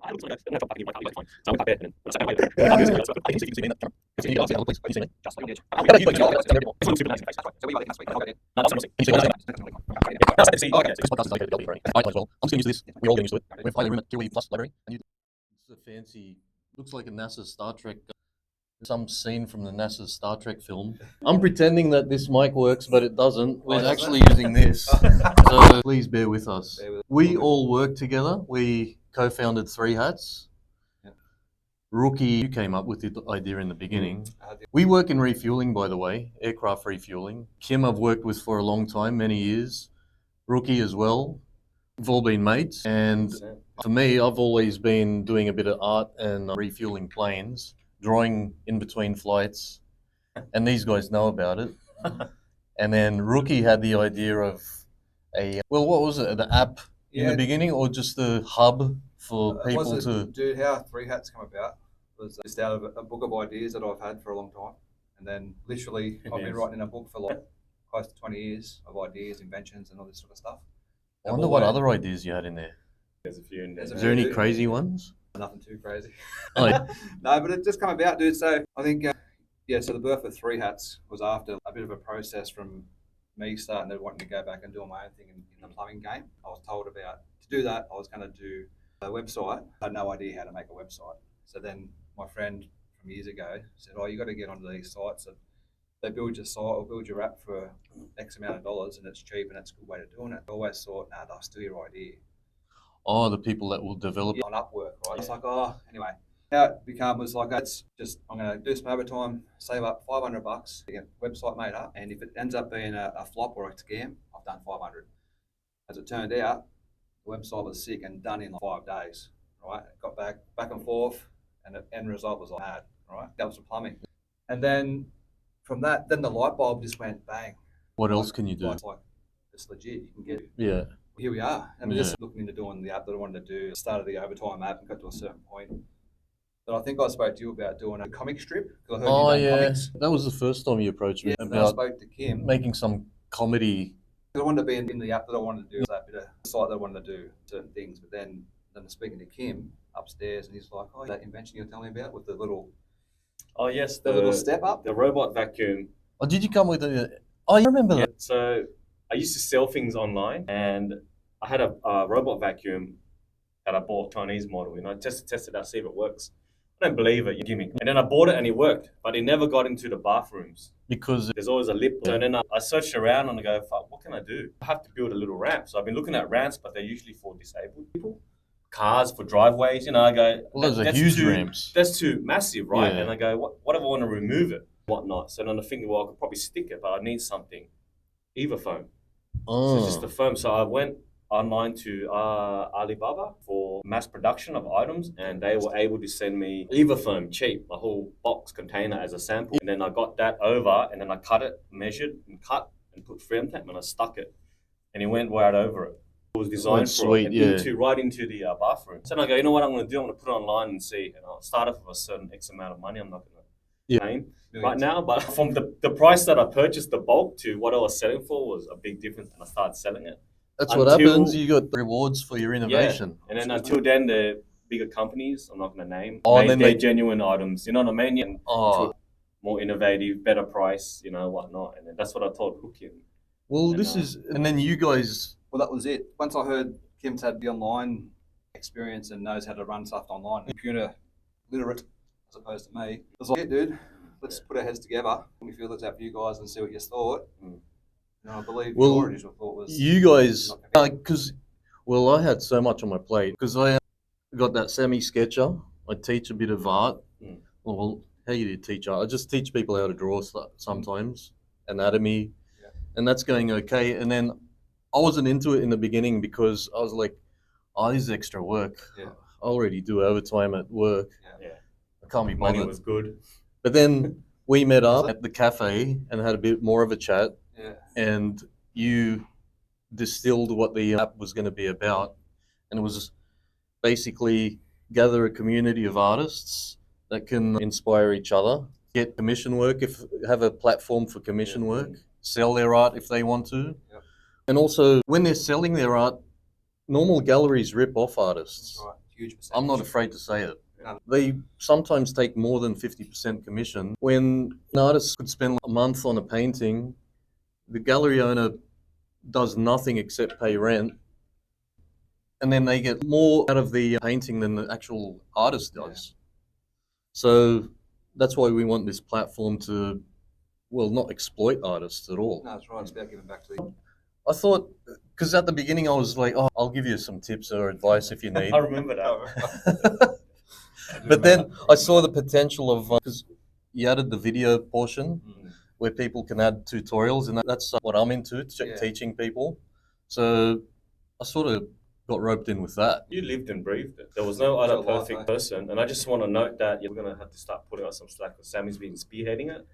I looks like that. And I back in my car, fine. So I went back there, and then when I sat down later, I can you see me in that camera. Can you get please? Can you see me? Just like on the edge. It's not super nice in the face. So we like this week. No, I'll see. Can you see me? No, see. Okay. This podcast is dedicated to Delby. I might as well. I'm just getting used to this. We're all getting used to it. We have a room at QE Plus Library, and you. It's a fancy. Looks like a NASA Star Trek. Some scene from the NASA Star Trek film. I'm pretending that this mic works, but it doesn't. We're actually using this. So please bear with us. We all work together. We co-founded Three Hats. Rookie, you came up with the idea in the beginning. We work in refueling, by the way, aircraft refueling. Kim I've worked with for a long time, many years. Rookie as well. We've all been mates. And for me, I've always been doing a bit of art and refueling planes, drawing in between flights. And these guys know about it. And then Rookie had the idea of what was it, the app in the beginning, or just the hub for people to... Dude, how Three Hats come about was just out of a book of ideas that I've had for a long time. And then literally I've been writing in a book for like close to 20 years of ideas, inventions and all this sort of stuff. I wonder what other ideas you had in there. There's a few in there. Is there any crazy ones? Nothing too crazy. Oh. No, but it just come about, dude. So I think, so the birth of Three Hats was after a bit of a process from me starting to wanting to go back and do my own thing in the plumbing game. I was told about, to do that, I was going to do a website. I had no idea how to make a website. So then my friend from years ago said, you got to get onto these sites. And they build your site or build your app for X amount of dollars and it's cheap and it's a good way of doing it. I always thought, they'll steal your idea. Oh, the people that will develop on Upwork, right? It's like, anyway. How it became was like, I'm going to do some overtime, save up $500 to get a website made up. And if it ends up being a flop or a scam, I've done 500. As it turned out, the website was sick and done in like 5 days, right? Got back and forth, and the end result was I had, right? That was the plumbing. And then from that, then the light bulb just went bang. What else can you do? It's legit, you can get it. Yeah. Here we are. And we're just looking into doing the app that I wanted to do. Started the overtime app and got to a certain point. But I think I spoke to you about doing a comic strip. I heard you done comics. That was the first time you approached me about I spoke to Kim. Making some comedy. I wanted to be in the app that I wanted to do, that bit of site that I wanted to do certain things. But then I'm speaking to Kim upstairs and he's like, that invention you're telling me about with the little... Oh, yes. The little step up? The robot vacuum. Oh, did you come with a... Oh, you remember that? So I used to sell things online and I had a robot vacuum that I bought, Chinese model, just to test it out, see if it works. I don't believe it, you give me. And then I bought it and it worked, but it never got into the bathrooms. Because there's always a lip. So then I searched around and I go, fuck, what can I do? I have to build a little ramp. So I've been looking at ramps, but they're usually for disabled people. Cars for driveways, I go, well, those are huge ramps. That's too massive, right? Yeah. And I go, what if I want to remove it? Whatnot. So then I think, I could probably stick it, but I need something. Eva foam. So it's just the foam. So I went online to Alibaba for mass production of items, and they were able to send me Eva foam cheap, a whole box container as a sample. And then I got that over, and then I cut it, measured and cut, and put frame tape, and I stuck it, and it went right over it. It was designed right into the bathroom. So then I go, you know what I'm going to do? I'm going to put it online and see. And I'll start off with a certain X amount of money. I'm not going to name right now, but from the price that I purchased the bulk to what I was selling for was a big difference, and I started selling it. That's what happens. You got rewards for your innovation. Yeah. And then until then, the bigger companies, I'm not going to name, then they genuine items. You know what I mean? And more innovative, better price, whatnot. And then that's what I told Hooky. Well, and then you guys. Well, that was it. Once I heard Kim's had the online experience and knows how to run stuff online, computer literate as opposed to me, I was like, dude, let's put our heads together. We feel this out for you guys and see what you thought. I believe your initial thought was... You guys, because, I had so much on my plate. Because I got that semi-sketcher. I teach a bit of art. Well, how do you teach art? I just teach people how to draw sometimes, anatomy, and that's going okay. And then I wasn't into it in the beginning because I was like, this is extra work. I already do overtime at work. I can't be bothered. Money was good. But then we met up at the cafe and had a bit more of a chat. And you distilled what the app was going to be about. And it was basically gather a community of artists that can inspire each other, get commission work, have a platform for commission work, sell their art if they want to. And also, when they're selling their art, normal galleries rip off artists. huge percentage. I'm not afraid to say it. No. They sometimes take more than 50% commission. When an artist could spend a month on a painting, the gallery owner does nothing except pay rent, and then they get more out of the painting than the actual artist does. So that's why we want this platform to, well, not exploit artists at all. No, that's right. It's about giving back to the. I thought, because at the beginning I was like, oh, I'll give you some tips or advice if you need. I remember that. But then I saw the potential of, because you added the video portion Mm. where people can add tutorials, and that's what I'm into, teaching people. So I sort of got roped in with that. You lived and breathed it. There was no other your life, perfect eh? person. And I just want to note that you're going to have to start putting out some slack because Sammy's been spearheading it.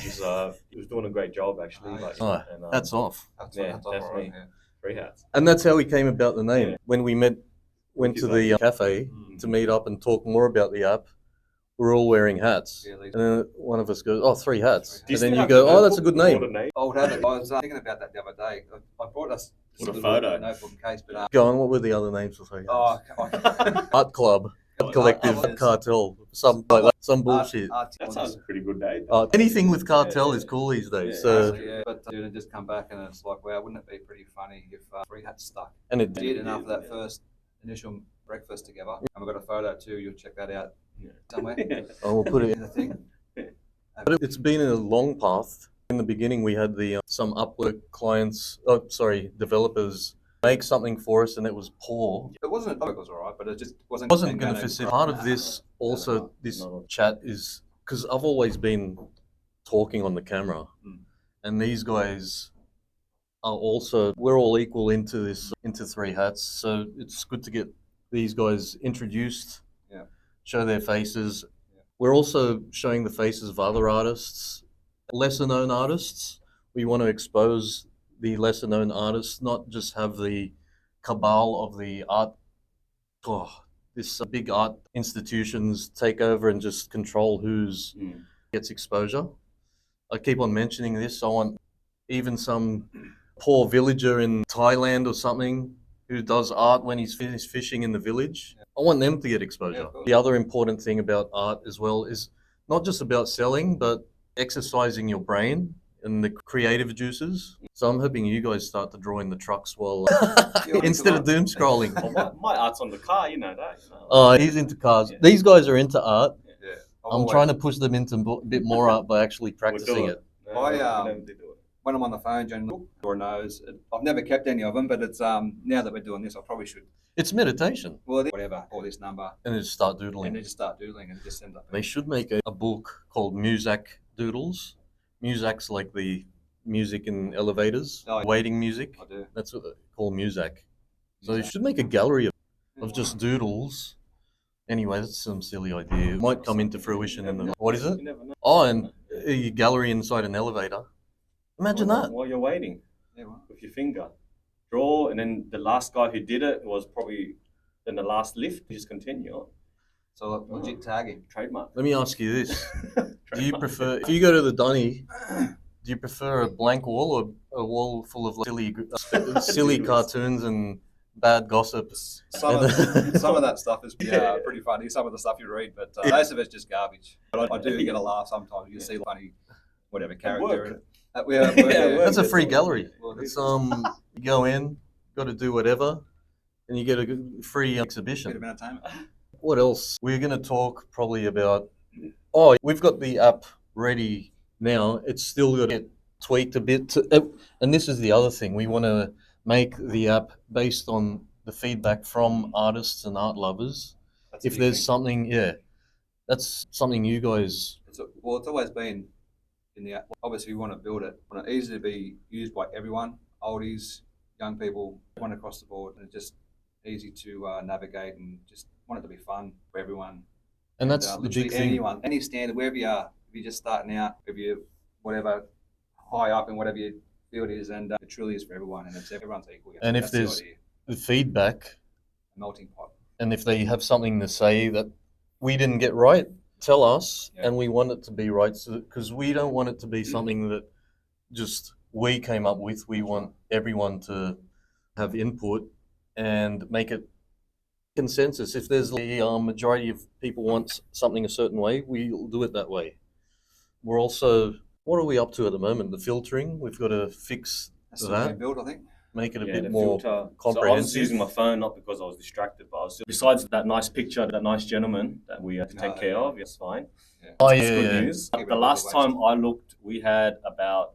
He was doing a great job, actually. Oh, that's off. Yeah, definitely. 3 hats. And that's how we came about the name. Yeah. When we went to the cafe to meet up and talk more about the app, we're all wearing hats. Yeah, And then one of us goes, oh, 3 hats. Do And still then you have go, the oh, that's a good notebook name. I would have it. I was thinking about that the other day. I brought us What a little photo. notebook case, but Go on, what were the other names for 3 hats? oh, Art Club, Art Collective, Art- Cartel, some like that, some bullshit. That sounds a pretty good day. Anything with cartel is cool these days. Yeah. So, yeah, but dude, it just come back and it's like, wow, wouldn't it be pretty funny if 3 hats stuck? and it We did, and after that first initial breakfast together, and we've got a photo too. You'll check that out somewhere I will put it in the thing. But it's been a long path. In the beginning, we had the some Upwork clients, developers make something for us, and it was poor. It wasn't. It was alright, but it just wasn't. Wasn't going to facilitate. Part of this also, this chat is because I've always been talking on the camera, and these guys are also. We're all equal into this, into 3 hats. So it's good to get these guys introduced. Yeah. Show their faces. We're also showing the faces of other artists, lesser known artists. We want to expose the lesser known artists, not just have the cabal of the art, this big art institutions take over and just control who's gets exposure. I keep on mentioning this. I want even some poor villager in Thailand or something who does art when he's finished fishing in the village. I want them to get exposure. The other important thing about art as well is not just about selling, but exercising your brain and the creative juices. So I'm hoping you guys start to draw in the trucks while instead of doom scrolling. Well, my art's on the car, you know that. Oh, he's into cars. Yeah. These guys are into art. Yeah. I'm trying to push them into a bit more art by actually practicing it. When I'm on the phone, Jen or knows. I've never kept any of them, but it's now that we're doing this, I probably should. It's meditation. Well, whatever, or this number. And then just start doodling. And then just start doodling and it just ends up. They should make a book called Muzak Doodles. Muzak's like the music in elevators, waiting music. I do. That's what they call Muzak. So you should make a gallery of just doodles. Anyway, that's some silly idea. It might come into fruition in the... What is it? Oh, and a gallery inside an elevator. Imagine that. While you're waiting, with your finger. Draw, and then the last guy who did it was probably in the last lift. You just continue on. So legit tagging. Trademark. Let me ask you this. Do you prefer, if you go to the dunny, do you prefer a blank wall or a wall full of silly cartoons and bad gossip? Some of that stuff is pretty funny. Some of the stuff you read, but most of it's just garbage. But I do get a laugh sometimes. You see funny, whatever character in it. That's a free gallery. It's you go in, got to do whatever, and you get a free exhibition. Bit of entertainment. What else? We're going to talk probably about. Oh, we've got the app ready now. It's still got to get tweaked a bit. And this is the other thing. We want to make the app based on the feedback from artists and art lovers. If there's something, that's something you guys. It's always been. Obviously, we want to build it. We want it easy to be used by everyone, oldies, young people, everyone across the board, and it's just easy to navigate and just want it to be fun for everyone. And that's the big thing. Anyone, any standard, wherever you are, if you're just starting out, if you're whatever, high up in whatever your field is, and it truly is for everyone, and everyone's equal. And if there's the feedback, a melting pot, and if they have something to say that we didn't get right, tell us, and we want it to be right, because we don't want it to be something that just we came up with. We want everyone to have input and make it consensus. If there's a majority of people want something a certain way, we'll do it that way. We're also, what are we up to at the moment? The filtering. We've got to fix That's still that, being built, I think. make it a Yeah, bit the more filter. comprehensive. So I was using my phone not because I was distracted, but I was besides that nice picture, that nice gentleman that we had to take care of. It's fine. Yeah. Oh, It's yeah, good yeah. news. Keep it The a last bit time I looked, we had about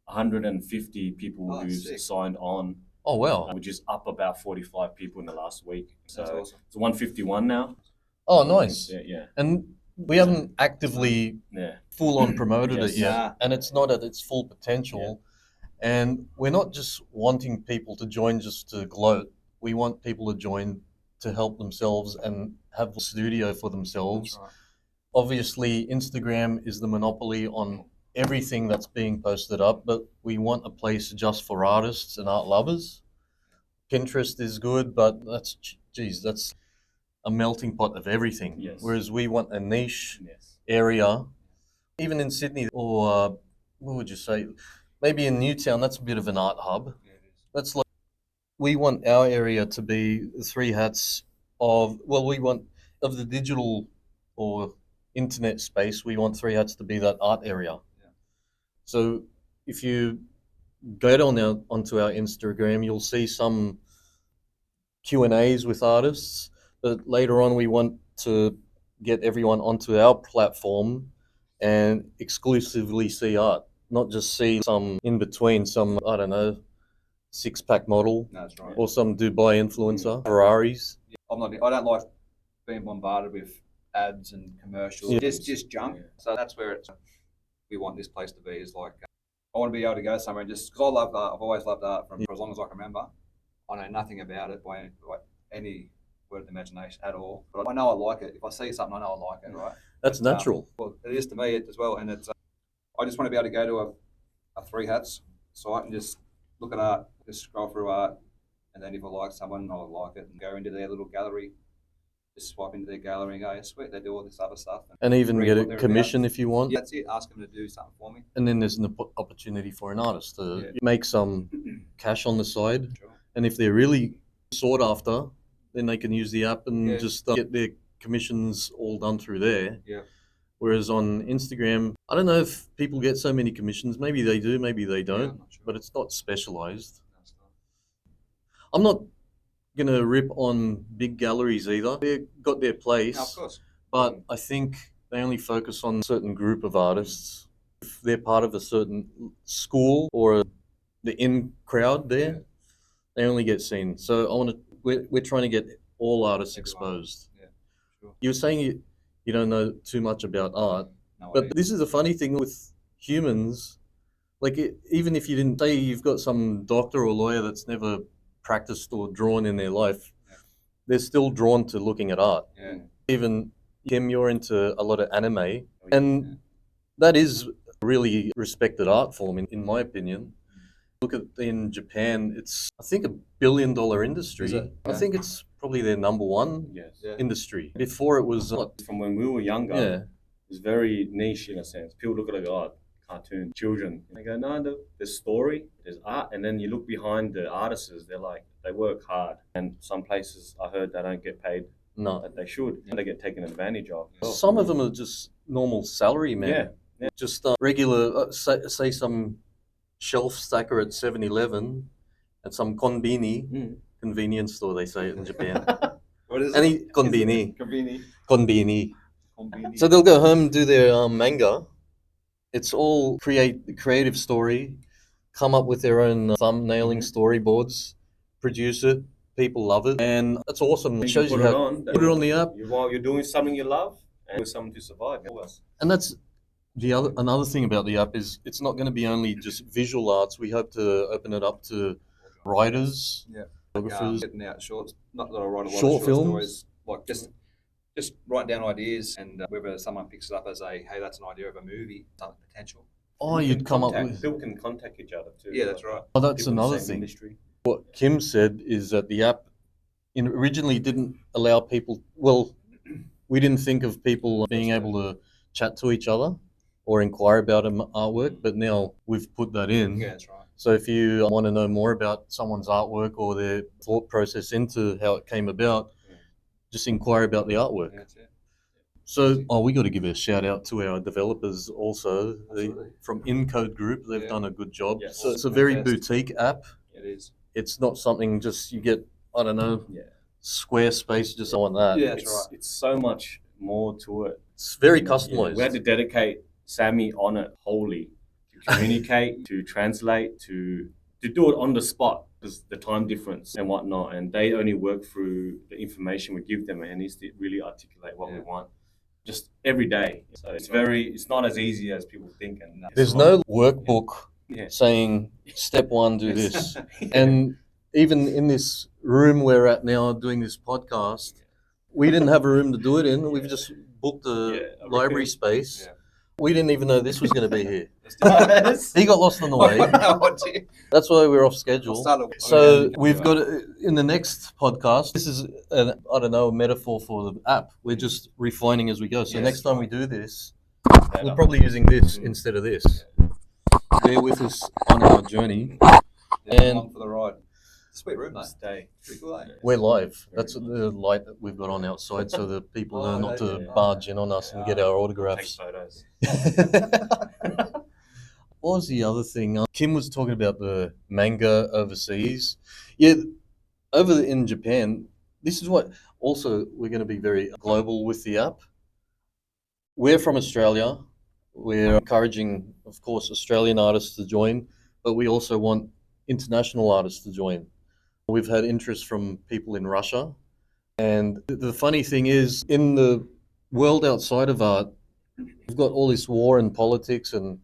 150 people Oh, who's sick. signed on, Oh, wow. which is up about 45 people in the last week. So That's awesome. it's 151 now. Oh, nice. Yeah. And we haven't actively Yeah. full on promoted Yes. it yet, Nah. and it's not at its full potential. And we're not just wanting people to join just to gloat. We want people to join to help themselves and have a studio for themselves. That's right. Obviously, Instagram is the monopoly on everything that's being posted up, but we want a place just for artists and art lovers. Pinterest is good, but that's a melting pot of everything. Yes. Whereas we want a niche Yes. area, even in Sydney, or what would you say? Maybe in Newtown, that's a bit of an art hub. Yeah, it is. That's like, we want our area to be the three hats we want of the digital or internet space. We want three hats to be that art area. Yeah. So if you go onto our Instagram, you'll see some Q&As with artists, but later on we want to get everyone onto our platform and exclusively see art, not just see some in between, some, I don't know, six-pack model No, that's right. or some Dubai influencer, Ferraris. I don't like being bombarded with ads and commercials. Yeah. Just junk. Yeah. So that's where we want this place to be. Is like I want to be able to go somewhere and just because I love art. I've always loved art for as long as I can remember. I know nothing about it by any word of the imagination at all. But I know I like it. If I see something, I know I like it, right? That's natural. Well, it is to me as well. And it's I just want to be able to go to a three hats site and just look at art, just scroll through art, and then if I like someone, I like it and go into their little gallery. Just swipe into their gallery and go, yeah, sweet, they do all this other stuff. And even read get what a they're commission about. if you want. Yeah, that's it. Ask them to do something for me. And then there's an opportunity for an artist to Yeah. make some cash on the side. Sure. And if they're really sought after, then they can use the app and Yeah. just get their commissions all done through there. Yeah. Whereas on Instagram, I don't know if people get so many commissions. Maybe they do, maybe they Yeah, don't, I'm not sure. but it's not specialized. No, it's not. I'm not going to rip on big galleries either. They've got their place, No, of course. but I think they only focus on a certain group of artists. If they're part of a certain school or the in crowd there, Yeah. they only get seen. So we're trying to get all artists Everyone. exposed. Yeah, sure. You were saying you don't know too much about art, No but idea. this is a funny thing with humans. Like even if you didn't say you've got some doctor or lawyer that's never practiced or drawn in their life, Yeah. they're still drawn to looking at art. Yeah. Even Kim, you're into a lot of anime, Yeah. and that is a really respected art form in my opinion. Look at in Japan, it's I think $1 billion industry. Is it? I Yeah. think it's probably their number one Yes. Yeah. industry. Before it was From when we were younger, yeah. it's very niche in a sense. People look at it, oh, cartoon, children. They go, no, there's story, there's art. And then you look behind the artists, they're like, they work hard. And some places I heard they don't get paid No. that they should. They get taken advantage of. Some of them are just normal salary men. Yeah. Just regular, say some shelf stacker at 7-Eleven at some konbini, convenience store they say it in Japan. What is Any it? konbini. Konbini. Konbini. So they'll go home and do their manga. It's all creative story, come up with their own thumbnailing storyboards, produce it. People love it, and that's awesome. It shows you put it how on. put it on the app, While you're doing something you love and something to survive. and that's another thing about the app is it's not going to be only just visual arts. We hope to open it up to writers, Yeah. photographers, Getting out shorts. Not that I write a lot Short of films? stories. Like just write down ideas and whether someone picks it up as hey, that's an idea of a movie, something potential. Oh, You you'd can come up contact- with. People can contact each other too. Yeah, that's right. Oh, that's People in the another same thing. Industry. What Kim said is that the app originally didn't allow people. Well, we didn't think of people being able to chat to each other or inquire about artwork, but now we've put that in. Yeah, that's right. So if you want to know more about someone's artwork or their thought process into how it came about, just inquire about the artwork. Yeah, that's it. So, we got to give a shout out to our developers also Absolutely. from Encode Group. They've Yeah. done a good job. Yes. So it's a very Fantastic. boutique app. It is. It's not something just you get, I don't know, Yeah. Squarespace, just on that. Yeah, that's right. It's so much more to it. It's very Yeah, customized. we had to dedicate Sammy on it wholly to communicate, to translate, to do it on the spot because the time difference and whatnot. And they only work through the information we give them, and it needs to really articulate what we Yeah. want just every day. So it's not as easy as people think. And There's no workbook Yeah. saying step one, do Yes. this. Yeah. And even in this room we're at now doing this podcast, we didn't have a room to do it in. We've just booked a Yeah, library space. Yeah. We didn't even know this was going to be here. Let's do it. Yes. He got lost on the way. Way. That's why we're off schedule. So we've got in the next podcast. This is I don't know, a metaphor for the app. We're just refining as we go. So Yes. next time we do this, Better. we're probably using this instead of this. Bear with us on our journey. And along for the ride. Sweet room, though. Stay. Pretty cool, eh? We're live. That's the light that we've got on outside, so the people know not to barge in on us and get our Take autographs. photos. What was the other thing? Kim was talking about the manga overseas. Yeah, over in Japan, this is what also we're going to be very global with the app. We're from Australia. We're encouraging, of course, Australian artists to join, but we also want international artists to join. We've had interest from people in Russia. And the funny thing is, in the world outside of art, we've got all this war and politics and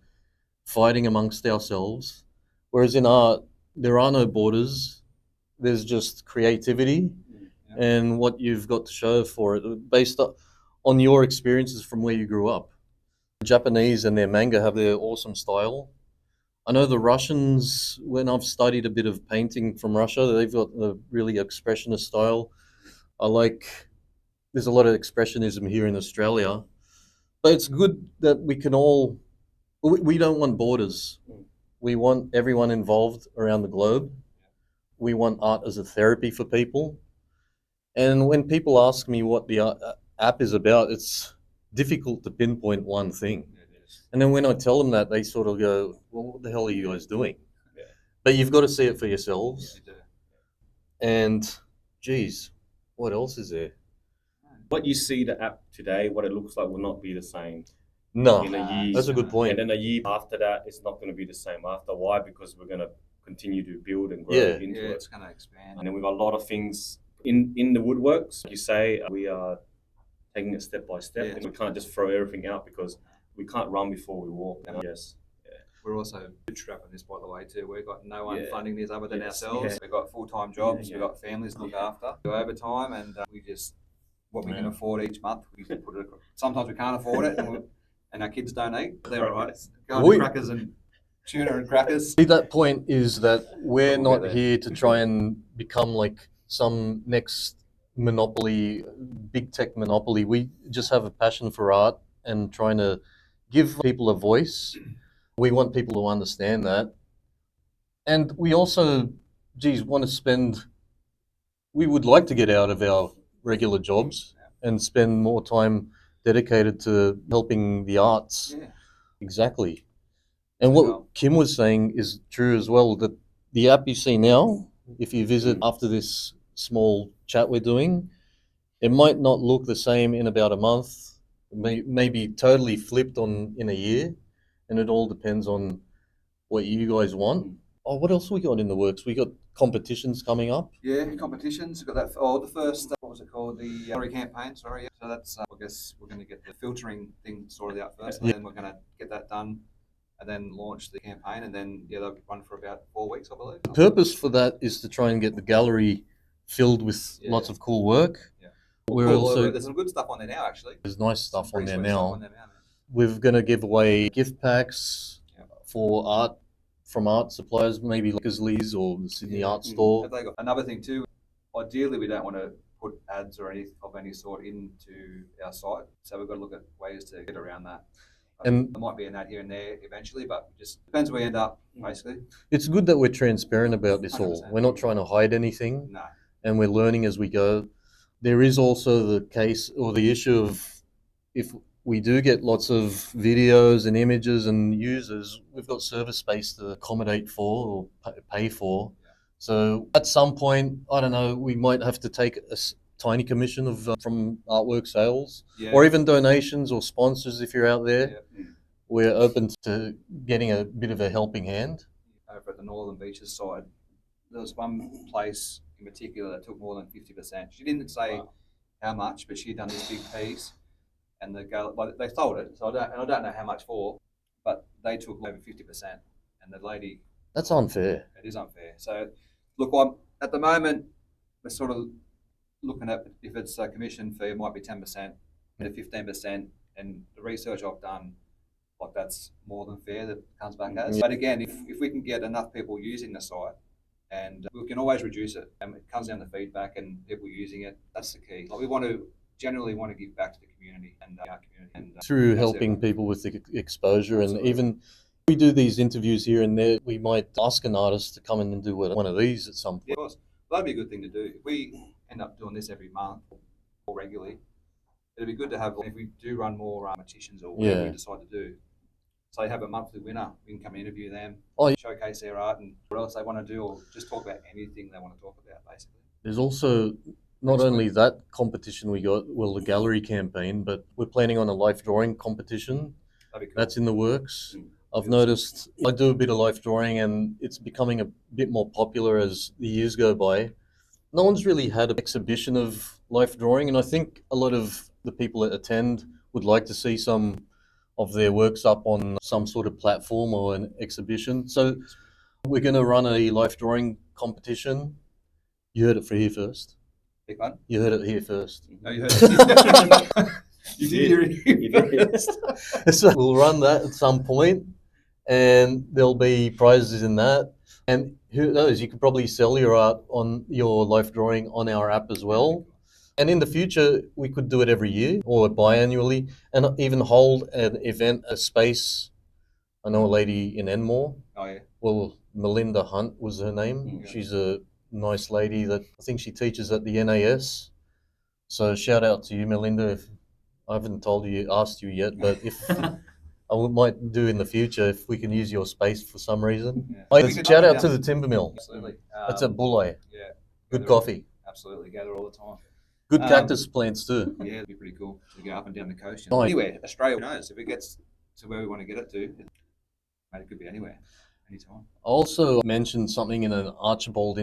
fighting amongst ourselves. Whereas in art, there are no borders. There's just creativity and what you've got to show for it based on your experiences from where you grew up. The Japanese and their manga have their awesome style. I know the Russians, when I've studied a bit of painting from Russia, they've got a really expressionist style. There's a lot of expressionism here in Australia, but it's good that we can all, we don't want borders. We want everyone involved around the globe. We want art as a therapy for people. And when people ask me what the app is about, it's difficult to pinpoint one thing. And then when I tell them that, they sort of go, well, what the hell are you guys doing? Yeah. But you've got to see it for yourselves. You do. And, geez, what else is there? What you see the app today, what it looks like will not be the same No, in a year. that's a good point. And then a year after that, it's not going to be the same after. Why? Because we're going to continue to build and grow Yeah. into Yeah, it. it's going to expand. And then we've got a lot of things in the woodworks. Like you say, we are taking it step by step. Yeah. And we can't just throw everything out because we can't run before we walk. Yeah. Yes. We're also bootstrapping this, by the way, too. We've got no one Yeah. funding this other than Yes. ourselves. Yeah. We've got full-time jobs. Yeah. We've got families to look after. Do overtime, and we just what we can Yeah. afford each month. We just put it. Sometimes we can't afford it, and our kids don't eat. They're all right. Go on to crackers and tuna and crackers. See, that point is that we're We'll get not there. here to try and become like some next monopoly, big tech monopoly. We just have a passion for art and trying to give people a voice. We want people to understand that. And we also, want to spend, we would like to get out of our regular jobs and spend more time dedicated to helping the arts. Yeah. Exactly. And what Kim was saying is true as well, that the app you see now, if you visit after this small chat we're doing, it might not look the same in about a month, maybe totally flipped in a year, and it all depends on what you guys want. Oh, what else we got in the works? We got competitions coming up. Yeah, competitions. We've got that. Oh, the first, what was it called? The gallery campaign, sorry. Yeah. So that's, I guess we're going to get the filtering thing sorted out first, and then we're going to get that done and then launch the campaign. And then, they'll run for about 4 weeks, I believe. The purpose for that is to try and get the gallery filled with lots of cool work. Yeah. We're Cool, also, there's some good stuff on there now, actually. there's nice stuff Some on there pretty sweet now. stuff on there man. We're going to give away gift packs for art from art suppliers, maybe like Lee's or the Sydney Art Store. Have they got another thing too? Ideally, we don't want to put ads or any of any sort into our site, so we've got to look at ways to get around that. And there might be an ad here and there eventually, but it just depends where we end up, basically. it's good that we're transparent about this all. 100%. We're not trying to hide anything, No. and we're learning as we go. There is also the case or the issue of if we do get lots of videos and images and users, we've got server space to accommodate for or pay for. So at some point, I don't know, we might have to take a tiny commission of from artwork sales, or even donations or sponsors if you're out there. We're open to getting a bit of a helping hand. Over at the Northern Beaches side, there was one place in particular that took more than 50%. She didn't say how much, but she'd done this big piece, and they sold it. So I don't know how much for, but they took over 50%. And the lady, that's unfair. It is unfair. So, look, at the moment we're sort of looking at if it's a commission fee, it might be 10% to 15%, and the research I've done, like that's more than fair that comes back as. But again, if we can get enough people using the site, and we can always reduce it, and it comes down to feedback and people using it. That's the key. Like we generally want to give back to the community and our community, and through helping people with the exposure. Absolutely. And even we do these interviews here and there, we might ask an artist to come in and do one of these at some point. Yeah, of course. That'd be a good thing to do. If we end up doing this every month or regularly, it'd be good to have, if we do run more competitions or whatever we decide to do, so you have a monthly winner, we can come and interview them, showcase their art and what else they want to do, or just talk about anything they want to talk about, basically. There's also not only that competition we got, well, the gallery campaign, but we're planning on a life drawing competition. That'd be cool. That's in the works. I've noticed I do a bit of life drawing and it's becoming a bit more popular as the years go by. No one's really had an exhibition of life drawing, and I think a lot of the people that attend would like to see some of their works up on some sort of platform or an exhibition. So we're going to run a life drawing competition. You heard it here first. Big one. You heard it here first. No, you heard it. You did hear it first. So we'll run that at some point, and there'll be prizes in that. And who knows, you could probably sell your art on your life drawing on our app as well. And in the future, we could do it every year or biannually, and even hold an event, a space. I know a lady in Enmore. Oh, yeah. Well, Melinda Hunt was her name. Yeah. She's a nice lady that I think she teaches at the NAS. So shout out to you, Melinda. If I haven't asked you yet, but if I might do in the future if we can use your space for some reason. Yeah. Shout out to the Timber Mill. Absolutely. That's at Bulleye. Yeah. Good coffee. Absolutely. Gather all the time. Good cactus plants too. Yeah, it'd be pretty cool to go up and down the coast. Anywhere, Australia knows. If it gets to where we want to get it to, it could be anywhere, anytime. I also mentioned something in an Archibald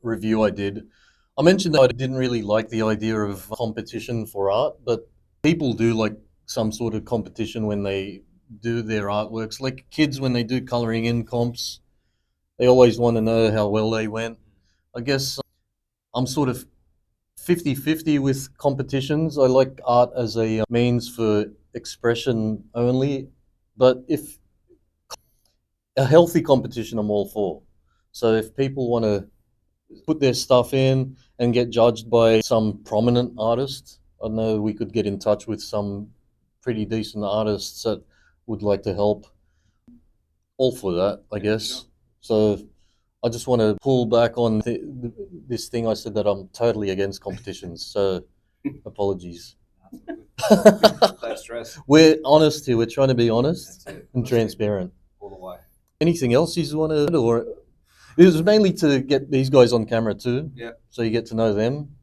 review I did. I mentioned that I didn't really like the idea of competition for art, but people do like some sort of competition when they do their artworks. Like kids, when they do colouring in comps, they always want to know how well they went. I guess I'm sort of 50-50 with competitions. I like art as a means for expression only, but if a healthy competition, I'm all for. So if people want to put their stuff in and get judged by some prominent artist, I know we could get in touch with some pretty decent artists that would like to help. All for that, I guess. Sure. So I just want to pull back on this thing I said that I'm totally against competitions. So apologies. No stress. We're honest here. We're trying to be honest and transparent. All the way. Anything else you want to, or it was mainly to get these guys on camera too. Yeah. So you get to know them,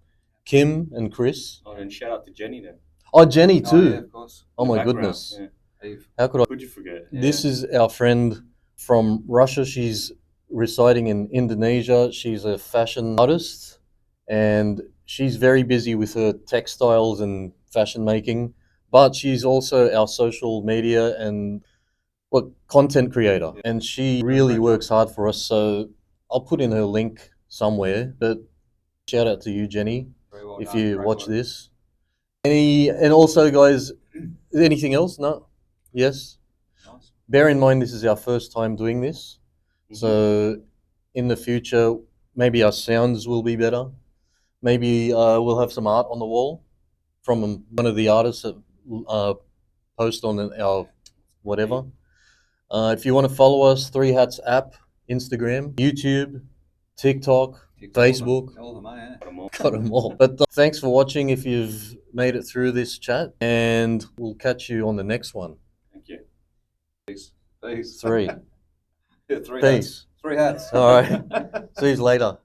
Kim and Chris. Oh, and shout out to Jenny then. Oh, Jenny too. Oh, yeah, of course. Oh my goodness. Yeah. How could you forget? This is our friend from Russia. She's residing in Indonesia. She's a fashion artist, and she's very busy with her textiles and fashion making, but she's also our social media and content creator, and she really works hard for us. So I'll put in her link somewhere, but shout out to you, Jenny, if you watch this. And also, guys, anything else? No? Yes? Nice. Bear in mind, this is our first time doing this. So in the future, maybe our sounds will be better. Maybe we'll have some art on the wall from one of the artists that post on our whatever. If you want to follow us, Three Hats app, Instagram, YouTube, TikTok, Facebook. All of them, eh? Got them all. But thanks for watching if you've made it through this chat, and we'll catch you on the next one. Thank you. Peace. Peace. 3. Yeah, 3 hats. Peace. 3 hats. All right. See you later.